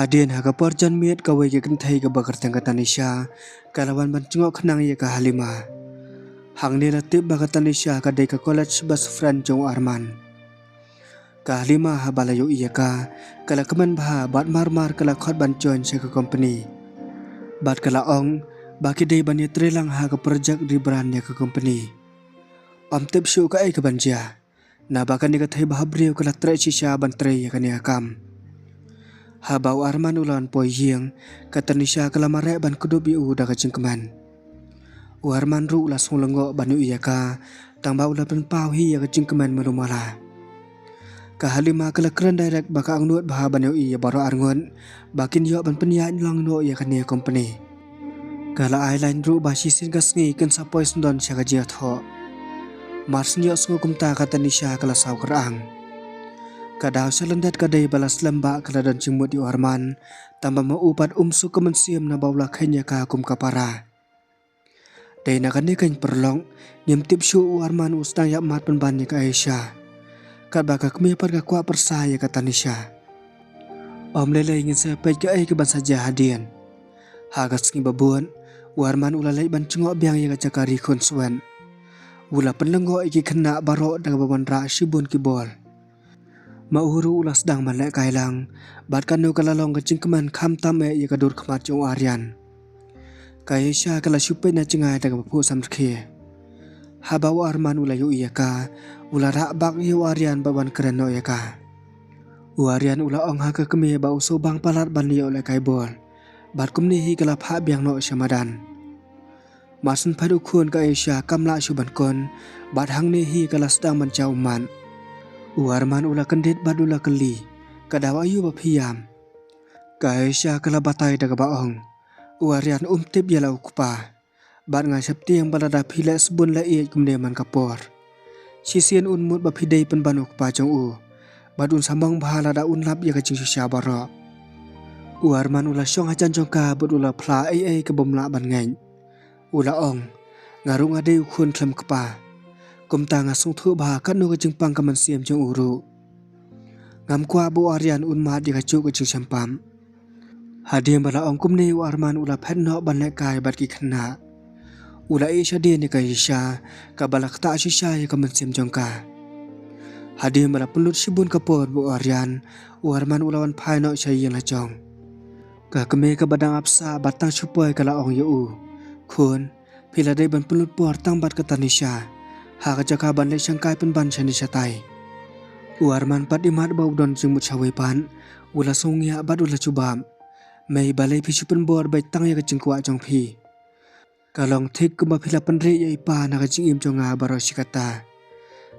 Hadian haga porjan miet kawai ke kentai ke bakar tengah Tanisha kalawan bancungok kenang ya ke Halimah. Hang ni latip bakar Tanisha kadai ke college best friend jong Arman. Ka Halimah habalayo iya ka kala keman baha bat mar kala khot bancuan se ke company. Bat kala ong baki dei bani trelang ha ke projek di brand ya ke company. Om tip syu ka ai ke banja. Na bakan ni ka thai bahabriu kala tre shisha ban tre ya kan ya kam. Habau Arman ulan poi hiang kata Tanisha kala mare ban kudu bi u daga cingkeman. Arman ru ulas lengo banu iya ka tangba ulah pen pau hi ya cingkeman melumala. Ka Halimah kala keren direct baka angnuat baha banu iya baro arngon bakin yo ban penya lang no ya kan ya company. Kala airline ru ba sisin gasngi kan sapoi sundon syaga jia tho. Mars nyo sungu kumta kata Tanisha kala saw kerang. Kadau selendat kadai balas lembak kala dan cimut di Arman tambah mau upat umsu kemensiam na baula kenya ka kum kapara. Dai nakan ni kan perlong nyem tip syu Arman ustang yak mat penban ka Aisyah. Kat baka kemi par ka kwa persaya ka Tanisha. Om lele ingin sampai ke ai ke ban saja hadian. Hagas ngi babuan Arman ulalai ban cengok biang ya ka cakari konsuan. Ula penlengo iki kena baro daga baban ra sibun kibol. Mauru ulas dang malek kailang, bat kanu kalalong kecing keman kam tame ya kadur kemat jong Aryan. Kaisha kala syupai na cengai daga bapu samrke. Habau Arman ulayu iya ka, ula rak bak yu Aryan baban kereno iya ka. Aryan ula ong haka kemi bau sobang palat ban liya oleh kaibol, bat kumnihi kala phak biang no syamadan. Masun padu kun ka Aisyah kamla syuban kon, bat hang nihi kala sedang mencau man. Arman ula kendit badula keli, kadawa yu bapiam. Ka Aisyah kala batai daga baong. Aryan umtip yala ukupa. Bat ngasap tiang balada pila sebun la iya kumdeman kapor. Sisian unmut bapidai penban ukupa jong u. Bat un sambang bahala da unlap ya kacing susya baro. Arman ula syong hajan jong ka bat ula pla ai kebomla ban ngany. Ula ong, ngarung adai ukun klem kepa. Kum tanga sung thu bah kan no kecing pang kaman siam jong uru. Ngam kwa bu Aryan unmat di kacu kecing sampam. Hadiah bala ong kum ni Arman ula pet no ban lek kai bat ki kena. Ula Aisyah dia ni Aisyah ka bala kta shisha ya kaman siam jong ka. Hadiah bala pelut sibun kapor bu Aryan Arman ulawan pai no syai la jong. Ka keme ka badang apsa batang supoi kala ong yu. Kun pila dai ban pelut por tang bat ka Tanisha. Haka jaka ban lek syangkai penban syani syatai. Arman pat imat bau don jengmut syawai pan. Ula songya bat ula cubam. Mei balai pisu penbor baik tang ya kecing kuat jong pi. Kalong tik kumba pila penri ya ipa na kecing im jong baro sikata.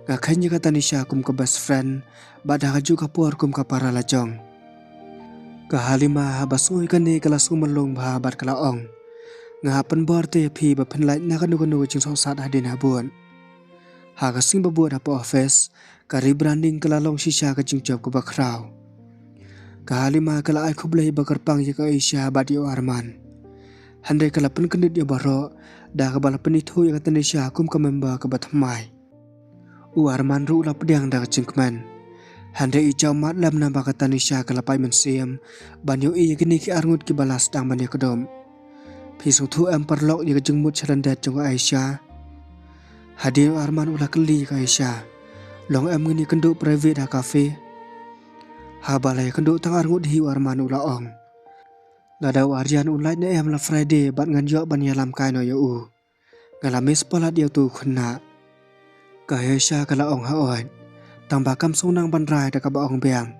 Ngakanya kata Tanisha kum ke best friend. Bat haka juga por kum ka para lajong. Ka Halimah habasoi kani kala sumelong bah bat kala ong. Nga penbor te pi ba penlai na kanu kecing sosat hadin habun. Haka sing babuat apa office, ka rebranding kelalong shisha kecing job ke bakrau. Ka Halimah kala ai kublai bakar pang ya ka Aisyah bat yu Arman. Handai kala pen kendit ya baro, dah kabala penithu ya ka Tanisha kum ka member ke batmai. Arman ru la pediang dah kecing keman. Handai ijau mat lam namba ka Tanisha kala pai mensiam, ban yu iya kini ki arngut ki balas dang ban ya kedom. Pisung thu perlok ya kecing mut serendat jong Aisyah. Hadir Arman ulah keli ka Aisyah. Long ngini kenduk private ha cafe. Habalai kenduk tang arngut hi Arman ulah ong. Ngadau Aryan ulai ne la Friday bat nganjok ban yalam kai no yu. Ngalamis polat ya tu khuna. Ka Aisyah kala ong ha oi. Tang bakam sunang ban rai da ka ba ong beang.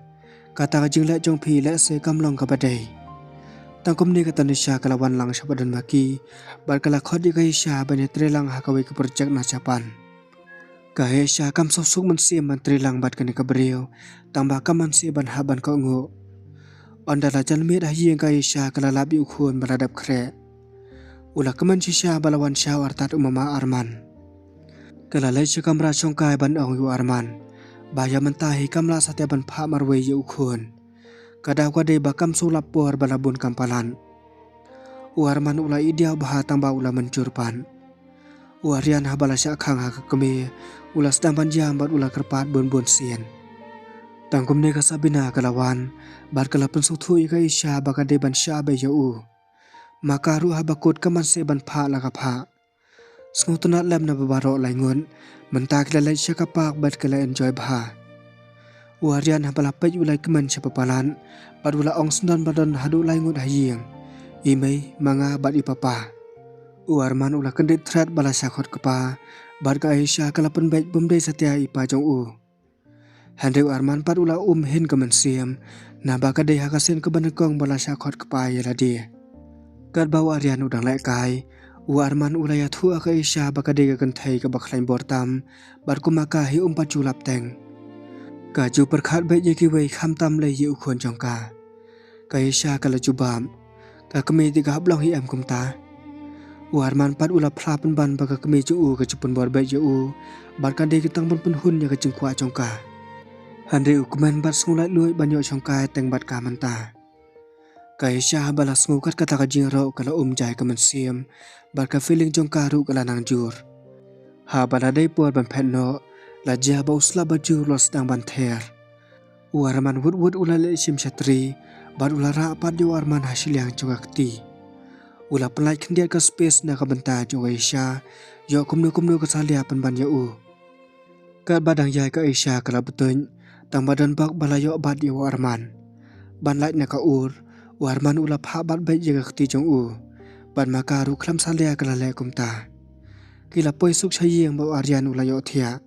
Kata ka jing le jong pi le se kam long ka badai. Tang kum ni ka Tanisha kala wan lang syabadan maki. Bat kala khodi ka Aisyah ban trelang ha kawai ke projek na capan. Ka Aisyah kam sosuk mensiam ban trelang bat kani ka beriu. Tang bakam mensi ban haban ka ngu. Onda la jalmit hayi ka Aisyah kala labi ukhun baladap kre. Ula keman shisha balawan syawar tat umama Arman. Kala lai kamra songkai ban ong yu Arman. Baya mentahi kamla satya ban pha marwe yu ukhun. Kadau kadai bakam sulap por balabun kampalan. Arman ula idia baha tamba ula mencurpan. Aryan habala syak khang ha kemi ula sedang banjam bat ula kerpat bun-bun sien. Tangkum ne kasabina kalawan, bar kalapun suthu ika isya baka de ban sya be yau. Maka ru habakut kaman se ban pha la ka pha. Sngutuna lem na babaro laingun, mentak la lai sya kapak bat kala enjoy bha. Warian habala pej ulai keman sya papalan, bat ula ong sendan badan hadu laingut haying. Imei manga bat ipapa. Arman ula kendit threat bala syakot kepa, bat ka isya kalapun bej bumdei setia ipa jong u. Handeu Arman pat ula hin ke mensiam, na baka dei hakasin ke banekong bala syakot kepa yela dia. Kat bawa Aryan udang lek kai, Arman ula ya thu ka isya baka dei ka kentai ke baklain bortam, bat kumaka hi umpat julap teng. Ka ju perkhat bej ye ki wei kham tam le ye ukhon jong ka. Ka isya kala jubam, ka kemi tiga hablong hi am kumta. Arman pat ula phlapen ban baka kemi ju ke jupun bor bej ye bat ka dei ketang pun hun ya ke jengkwa jong ka. Handai ukuman bat sngulai lui banyo chongkai teng bat ka manta. Kai sya bala sngukat kata ka jingro kala jai ka mensiam, bat ka feeling jongka ru kala nang jur. Ha bala dei por ban penno, la ja ba usla baju los dang ban ther. Arman wud ula le sim syatri, bat ula ra pat jo Arman hasil yang jogakti. Ula pelai kendiat ka space na ka benta jo Aisyah, yo kumnu ka salia pan ban yau. Kat badang yai ka Aisyah kala betuny, tang badan bak balayo bat yo Arman. Ban lait na ka Arman ula pha bat bej jaga kti jong ban makaru klam salia kala le kumta. Kila poi suk sayeng ba Aryan ula yo thia.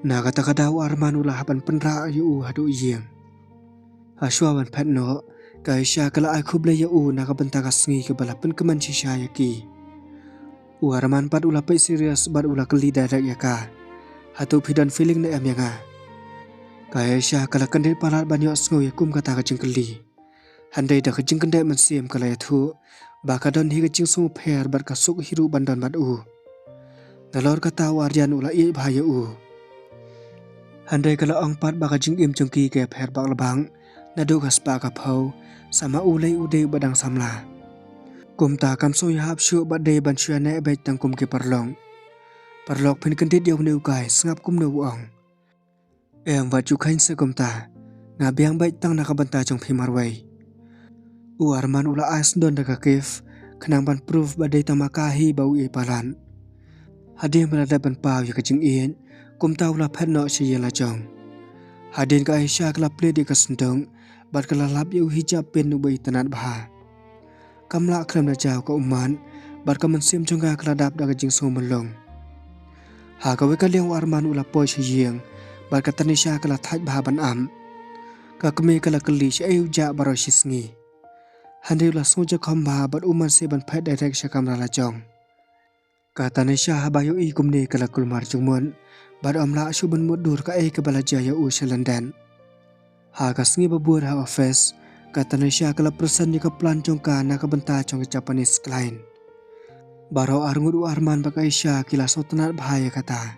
Na kata kadau Arman ula hapan penra yo hadu yeng. Aswa ban petno, ka Aisyah kala ai khuble yo na ka benta ka sngi ke bala pen keman shisha yaki. Arman pat ula pe serius bat ula keli direct ya ka. Hatu pidan feeling na am yanga. Ka Aisyah kala kendit parat banyo sngo yakum kata ka jengkeli. Handai dah ka jengkendai mensiam kala yathu, baka don hi ka jeng sungu pher bat ka suk hiru bandan bat Nalor kata Aryan ula i bahaya Handai kala ong pat baka jeng im jengki ke pher bak lebang, nadu ka spa ka phau, sama ulai ude badang samla. Kumta kam so yahap syuk bat dei ban syana bej tang kum ke parlong. Parlok pen kendit yaw neu kai sengap kum neu ong. Em wat jukain se kumta, ngabiang bej tang nakabenta jong pimarway. Arman ula ais don daga kif, kenang ban proof badai tamakahi bau palan. Hadin berada ban pau ya kecing ian, kumta ula penno siyela jong. Hadin ka Aisyah kala play di kasendong, bat kala lap yu hijab pen nubai tanat baha. Kamla krem na jaw ka uman, bat ka mensim jongga kala dap daga jing so melong. Ha ka weka liang Arman ula poi siyeng, bat ka Tanisha kala thaj baha ban am. Ka kemi kala keli siya ja baro sisngi. Handai ula soja khamba bat uman se ban phet direct sya kamra la jong. Ka Tanisha habayo i kumne kala kulmar jungmon, bat amla asyu ban mudur ka ke bala jaya London. Ha ka sngi babur ha office, ka Tanisha kala persen ka plan jong ka na ka benta jong Japanese client. Baro arngut Arman bak Aisyah kila sotanat bahaya kata.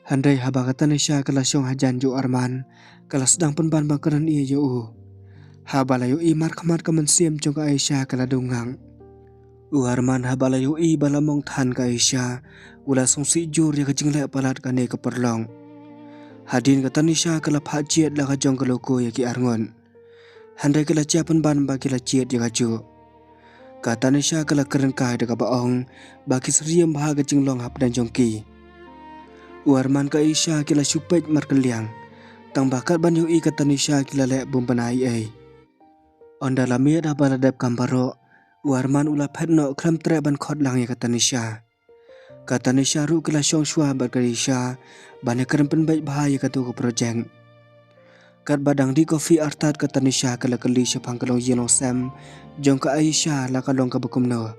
Handai haba ka Tanisha kala syong hajan jo Arman, kala sedang penban bangkaran iya jo Habalayo i markamat ka mensiam jong ka Aisyah kala dungang. Arman habalayo i balamong tan ka Aisyah, ula songsi jur ya ka jingle palat ka ne ka perlong. Hadin ka Tanisha kala phajiat la ka jong ka loko ya ki arngon. Handai kala ciapan ban ba kila ciat ya ka jo. Ka Tanisha kala keren kai da ka baong, ba ki seriam bah ka jinglong hap dan jong ki. Arman ka Aisyah kila syupej markeliang, tang bakat ban yo i ka Tanisha kila lek bumpanai ai. Onda lamia dah baladap kamparo, Arman ula petno klam tre ban khot lang ya ka Tanisha. Ka Tanisha ru kala syong shua bat ka Aisyah, bane kerem pen baik bahaya ka tu ka projeng. Kat badang di kopi artat ka Tanisha kala keli syapang kalong yelong sam, jong ka Aisyah la kalong ka bakumno.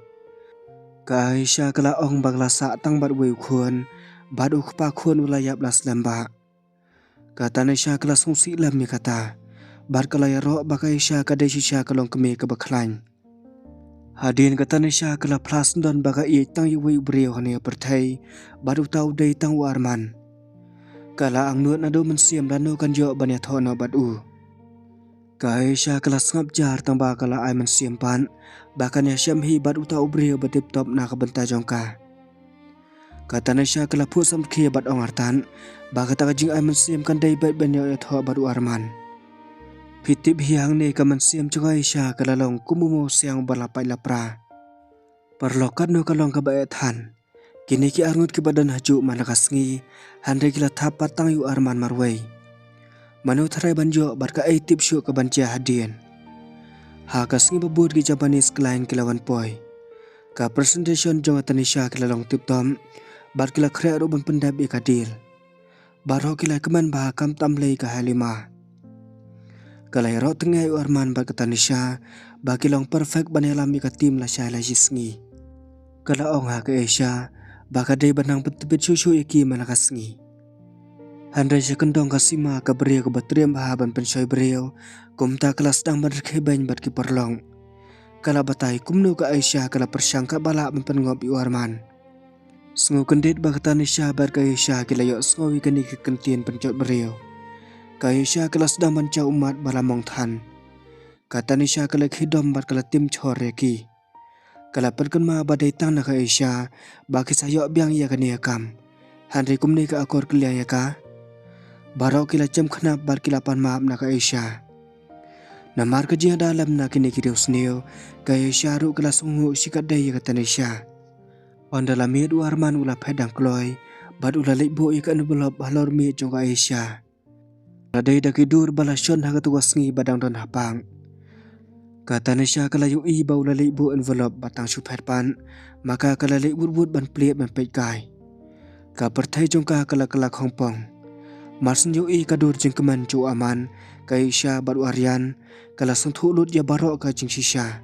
Ka Aisyah kala ong bagla sa tang bat wei khun, bat ukpa khun ula yap las lamba. Ka Tanisha kala songsi lam ya kata. Bar kala ya roh baka Aisyah kadai shisha kalong kemi ke baklan. Hadin ka Tanisha kala plas don baka i tang yuwi brio hane pertai, baru tau dei tang Arman. Kala ang nuat nado mensiam lano kan jo banya thono batu. Ka Aisyah kala sngap jar tang ba kala ai mensiam pan, bahkan ya syam hi batu tau brio batip top na ka benta jongka. Kata Nisha kala pu sam kia bat ong artan, ba kata kajing ay mensiam kan day bat banyo ya tho baru arman. Pitip hiang ni ka mensiam chunga Isha kala long kumumo siang balapay lapra. Perlokat no kalong ka bayat han. Kini ki arngut ki badan haju malakas ngi, handai kila tapat tang yu arman marway. Manu tharay banjo barka ay tip syuk ka banjia hadian. Hakas ngi babut ki Japanese klien kilawan poy. Ka presentation jonga Tanisha kila long tip tom, bar kila kre ruban pendab ika deal. Baro kila keman bah kam tamlay ka halima. Kalay ro tengay yu arman bar ka Tanisha, ba kilong perfect banelam ika tim la syay la jisngi. Kala ong ha ka Asia, baka day banang betebet susu iki malakas ngi. Handai siya kendong kasima ka beriyo ka batriam bahaban pensyoy beriyo, kumta kelas dang berkebany bat ki perlong. Kala batay kumno ka Asia kala persyangka bala mempenngop yu arman. Sengu kendit baka Tanisha bar ka Asia kilayo sengowi kani kekentian pencot beriyo. Ka Asia kelas dang banca umat bala mong tan. Ka Tanisha kala khidom bar kala tim chor ki. Kala perkenma badai tang na ka Asia, baki sayo biang ya kani yakam. Handai kumni ka akor kelia ya ka. Barau kila jam kena bar kilapan maaf na ka Asia. Namar ka jiha dalam na kini kiriu sneo, ka Asia ru kila sungu sikat day ka Tanisha. Onda lamid u arman ula pedang kloy, bad ula likbo ika nubelop halor mi jong ka Asia. Ladai da kidur bala syon ha katuwas ngi badang don hapang. Ka Tanisha kala yu i ba ula likbo envelop batang supet pan, maka kala lik wud ban pliet ban peit kai. Ka pertai jong ka kala Hong Kong. Marsen yu i kadur jeng keman cu aman, ka Asia baru Aryan, kala sentuh lut ya barok ka jeng sisya.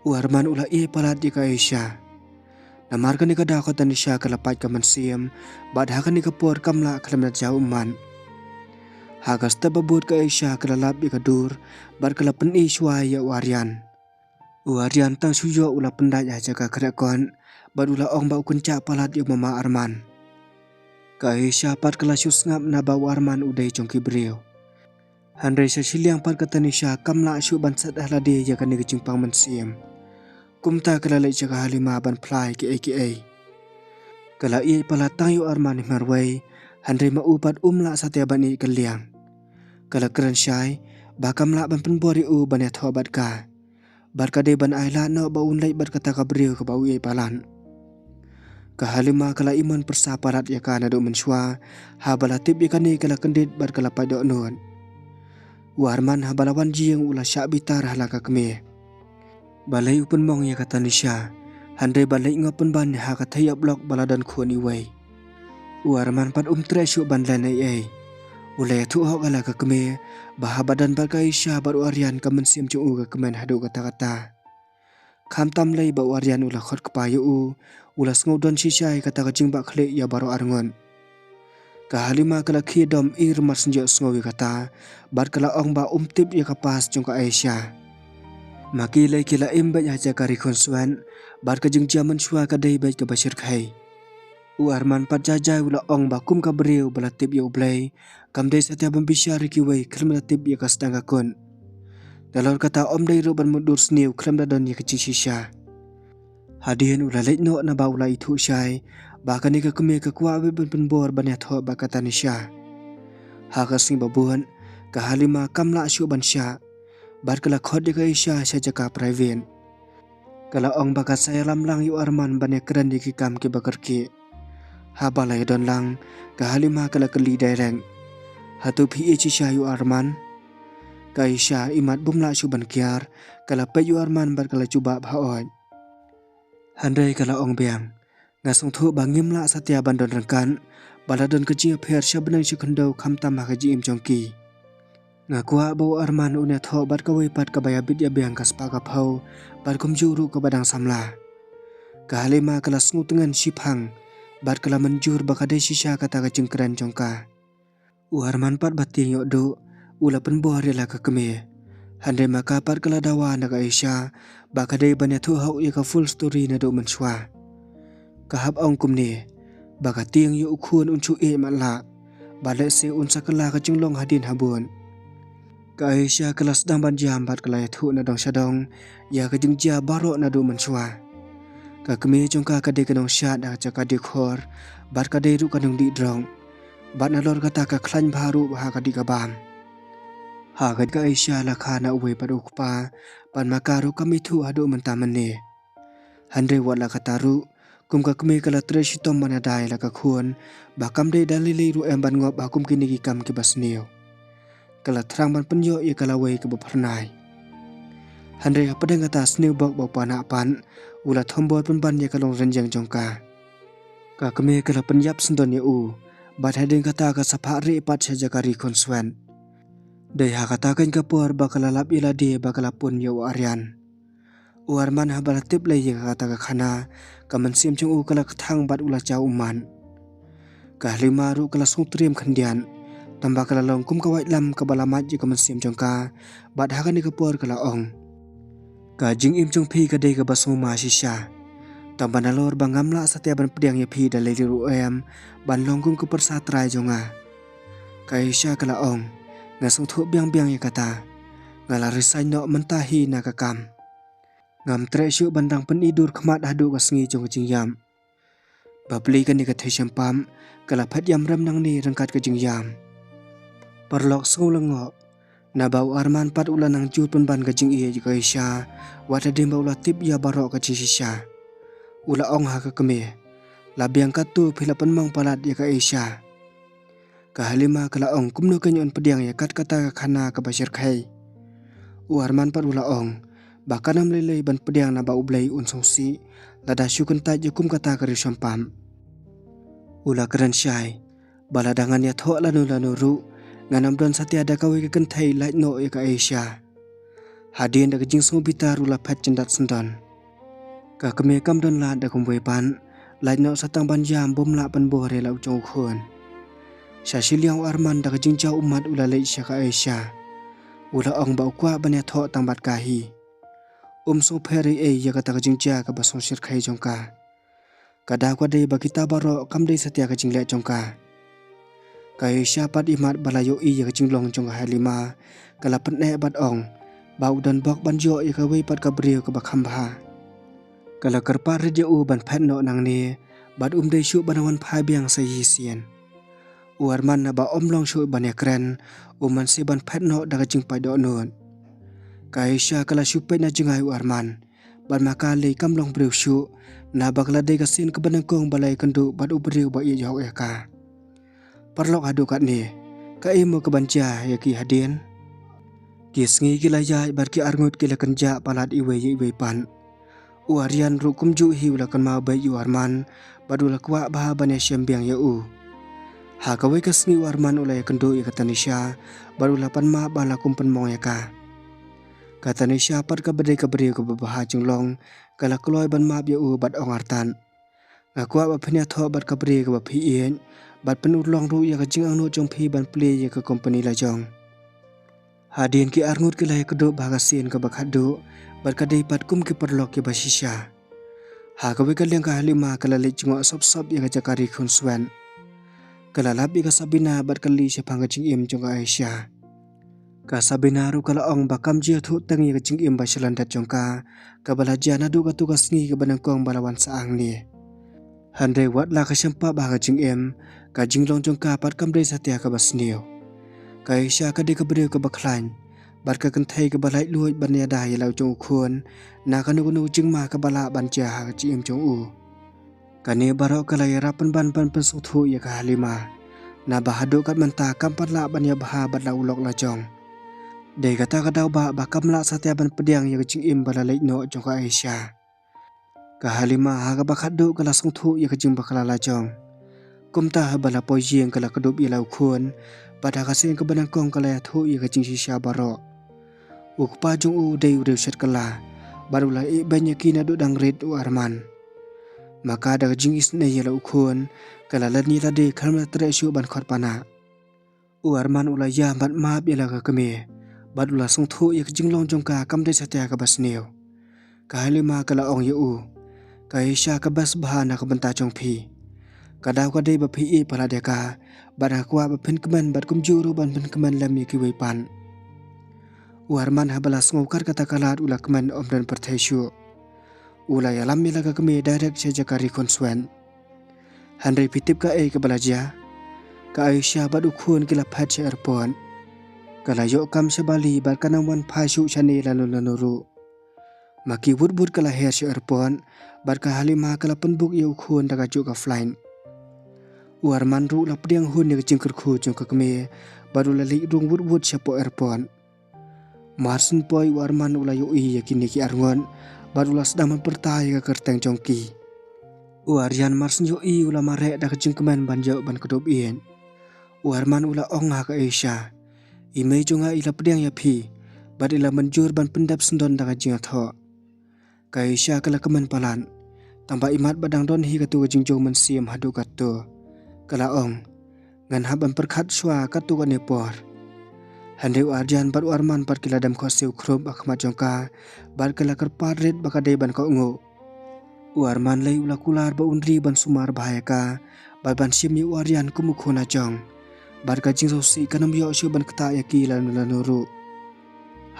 U arman ula i palat di ka Asia. Namar ka ni kada ka Tanisha kala pait ka mensiam, bad ha ka ni kapor kamla kalam na jauh man. Hagas tababut ka Asia kala lap di kadur, bar kala pen i syuai ya u Aryan. U Aryan tang suyo ula pendat ya jaga kerekon, bad ula ong ba ukunca palat yu mama arman. Ka Asia pat kelas yus ngap na bawa arman uday jongki beriyo. Handai sasiliang pat ka Tanisha kamla syuk ban sat ahlade ya kani kecimpang mensiam. Kumta kala lay jaga halima ban play ki. Kala iya pala tayo arman marway, handai maupat umla satya ban i kaliang. Kala keren syay, bakamla ban penbori u ban ya thobat ka. Barka day ban ayla no ba unlay bat kata ka beriyo ka bau iya palan. Kahalima kala iman persaparat ya kana do menswa, habala tip ikani kala kendit bar kala padok nuan. Warman habala wanji yang ula syak bitar halaka keme. Balai upen mong ya kata Tanisha, handai balai ngopen ban ha kata ya blok baladan kuan iway. Warman pat tresyu ban lan ay. Ulay tu hok ala ka keme, bahabadan bar ka Asia baru Aryan ka mensim cung ka kemen hadu kata-kata. Kam tam lay ba Aryan ula khot kepayu ula sngudon sisay kata kajing bak klik ya baru arngon. Kahalima kala khidom ir marsenjo sngowi kata, bar kala ong ba tip ya kapas jong ka Asia. Makilay kila imbaj haja kari konsuan, bar kajing jaman syua kadai baj ka basir khai. U arman pat jajai ula ong ba kum ka beriu bala tip ya ublay, kam day satya bambisyari kiway kelmela tip ya ka sedang kakun. Dalor kata om day ruban mundur sniu kelem dadon ya kecik sisya. Hadian ula leit no na ba ula itu syai, baka ni ka keme ka kuawe ben penbor ban ya tho baka Tanisha. Hakas ni babuan, ka halima kamla syuk ban sya, bar kala khot di ka Asia sya jaka private. Kala ong baka saya lamlang yu arman ban ya keren di kikam ki bakar ki. Habalay don lang, ka halima kala keli daereng. Hatu pi ichi sya yu arman. Ka Asia imat bumla syuk ban kiar, kala pe yu arman bar kala cuba bhaoy. Handai kala ong biang, ngasong thu bangim la satya bandon rengkan, baladon kecil pher syabnang syukendau kam tamah kaji im jongki. Ngakua bawa arman unya tho bat kawai pat kabaya bit ya biang kaspa kapau, bat kumjuru ke badang samla. Kahalima kala sengu tengan sipang, bat kala menjur bakadai sisya kata kajing keren jongka. U arman pat batin yok du, ula penbuah rela ke keme. Handai maka pat kala dawa na ka Asia, bakadai banyak tu hau ya ka full story na do menswa. Kahap ong kumni, baka tiang yu ukun uncu matla, balai se unsa kala ka jinglong hadin habun. Ka Asia kala sedang ban jam bat kala ya tu na dong syadong, ya ka jingja barok na do menswa. ka keme jongka ka de kanong syat da jaka de khor bar ka de ru kanong di drong bat na lor kata ka khlan baru ha ka di ka bam ha ka Aisyah la khana uwe pad ukpa pan makaru kami thu adu mentamane handre wala kata ru kum ka keme kala treshi tom mana dai la ka khuan ba kam de dalili ru em ban ngop ba kum kini ki kam ki basneo kala thrang ban penyo ye kala wei ke bapernai handre padang kata sneu bok ba pana pan ula thombor pan ban ye kalong renjang jongka ka keme kala penyap sendon ye u bat hading kata ka sapa ri pat sajakari konswen dei ha kata kan ka por bakala lap ila de bakala pun ye Aryan Arman ha bala tip lai ye kata ka khana ka mansim chung u kala thang bat ula chau uman ka lima ru kala sutrim khandian tamba kala long kum ka wait lam ka bala mat je ka mansim jongka bat ha kan ka por kala ong ka jing im chung phi ka dei ka basu ma shisha tamba nalor bangamla satya ban pediang ye phi da leli ru em ban longgum ku persa trai jonga ka Aisyah kala ong ngasung thu biang ye kata ngala risai no mentahi na ka kam ngam tre shu bandang pen idur khmat hadu ka sngi jong jing yam babli kan ni ka thai pam kala phat yam ram nang ni rangkat ka jing yam parlok sngulango na bau Arman pat ula nang jut pen ban ka jing ye ka Aisyah wata dim bau la tip ya barok ka shisha ula ong ha ka keme la biang ka tu philapan mang palat ya ka Aisyah ka halima kala ong kumno kanyon pediang ya kat kata ka khana ka basir khai Arman pat ula ong bakanam lele ban pediang na bau blai unsong si lada syukun ta jukum kata ka risham pam ula kran syai bala dangan ya tho lanu ru nganam don satya da kawi ka kenthai lai no ya ka Aisyah hadin da jing sung bitar ula phat cendat sendan ka keme kam don la da kumboi pan lai no satang ban jam bom la pan bo re lau chong khon Syashiliang Arman da jing jau umat ula lai sya ka Aisyah ula ong bau kwa ban ya tho tang bat kahi sung pheri ya kata jing ja ka basong sir khai jongka kada kwa dei bakita baro kam dei satya ka jing le jongka ka Aisyah pat imat balayo ya ka jing long jong halima kala pat ne bat ong bau dan bok ban jo ya ka wei pat ka brio ka bakham bha kala karpa re u ban phat no nang ni bat dei shu banawan phai biang sa yi sien Arman na ba omlong shu ban ya kren man si ban phat no da ka jing pai do non ka Aisyah kala shu pe na jingai Arman ban maka le kam long brio shu na bakla de ka sin ka banang kong balai kandu bat brio ba ye jo ya ka parlok hadu kat ni ka imo ka banja ya ki hadien ki sngi ki la ya bar ki arngut ki la kanja palat iwe pan Aryan ru kum ju hi ula kan ma bai Arman badula kwa ba ban ya syambiang ya ha ka wei ka sngi Arman ula ya kandu ya katanisha badula pan ma bala kum pen mong ya ka katanisha pat ka bedai ka brio ka babaha jinglong kala kloy ban ma ya bat ong artan ngakwa ba phnya tho bat ka brio ka ba phi ien bat pen ulong ru ya ka jing ang no jong phi ban play ya ka company la jong hadin ki arngut ki la ka do ba ka sin ka ba khadu bat ka dei pat kum ki perlok ki basisha ha ka wei ka leng ka halima kala le jingo sop ya ka jakari khun swen kala labi ka Sabina bat kali sya phang ka jing im jong ka Aisyah ka Sabina ru kala ong bakam ji thu tang ya ka jing im ba shalan dat jong ka bala jana du ka tu ka sngi ka banang kong balawan saang ni handre wat la ka syampa ba ka jing im ka jinglong jong ka pat kam dei satya ka basneo ka Aisyah ka de ka brio ka bakhlain bat ka kenthai ka balai luoj ban ya da ya lau jong khon na ka nu jing ma ka bala ban ja ha ka jing im jong kani baro kala ya rapan ban su thu ya ka halima na bahado kat menta kampat la ban ya baha bat la ulok la jong dei kata ka dau ba kam la satya ban pediang ya ka jing im bala lai no jong ka Aisyah ka halima ha ka bakhado kala sung thu ya ka jing bakala la jong kumta ha bala pojieng kala kadup ya lau khon pada ka sen ka banang kong kala ya thu ya ka jing shisha baro ukpa jong dei u shet kala barula ban ya kina do dang red Arman maka da jing is ne yela ukhon kala lani la de khalma tre shu ban khot pana Arman ula ya bat ma bela ka kame badula sung thu ya jing long jong ka kam de satya ka basneo ka halima kala ong ya ka Aisyah ka bas bahana ka banta jong phi ka daw ka de ba phi pala de ka bara kwa ba phin kman bat kum juru ban phin kman lam ya ki wei pan Arman ha bala sngokar kata kalat ula kman omdan perthai shu Ulay alam mila ka kami direct siya jakari konsuen. Handray pitip ka ay kabalaja. Ka ay siya bad ukhun kila phat siya erpon. Kalayo kam siya bali bar kanang wan pasyu siya ni lanu. Maki bud kala her siya erpon. Bar ka Halimah kala penbuk ya ukhun daga juk ka flying. Arman ru la pediang hun ya jingker khu jung ka kami. Baru lali rung bud siya po erpon. Marsin poi Arman ula yoi ya kini ki arngon. Baru la sedang mempertaya ka kerteng jongki. Aryan marsin yoi ula marek daga jingkeman banjau ban kedop ien. Arman ula onga ka Aisyah. Imei jonga ila pediang ya pi. Bad ila menjur ban pendap sendon daga jingat ho. Ka Aisyah kala keman palan. Tambah imat badang don hi katu ka jingjong mensiam hadu katu. Kala ong. Ngan haban perkat syua katu ka nepor. Handai Arjan bad Arman bad kila dam ko siu krum akmat jongka. Bad kala kerparet bakadai ban ko ungu. Arman lay ula kular ba undri ban sumar bahaya ka. Bad ban siam yu Aryan kumukhuna jong. Bad ka jingso si kanam yo syu ban kata yaki lanu.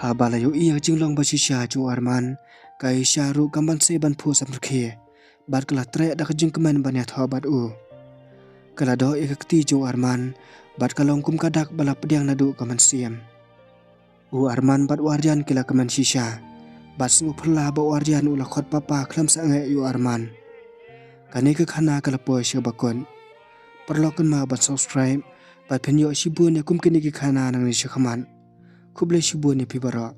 Habala yu iya jinglong ba sisya jung Arman. Ka Aisyah ru kamban se ban pu sam rukhe. Bad kala trek dak jingkeman ban yat ho bad u. Kala do ikakti jung Arman. Bad kalong kum kadak bala pediang nadu kaman siam. Arman bad Aryan kila kaman sisya. Bad sengu perla ba Aryan ula khot papa klam sangai yu Arman. Kani ke khana kala po sya bakon. Perlokan ma ban subscribe. Bad penyo sibun ya kum kini ke khana nang ni syakaman. Kuble sibun ya pibara.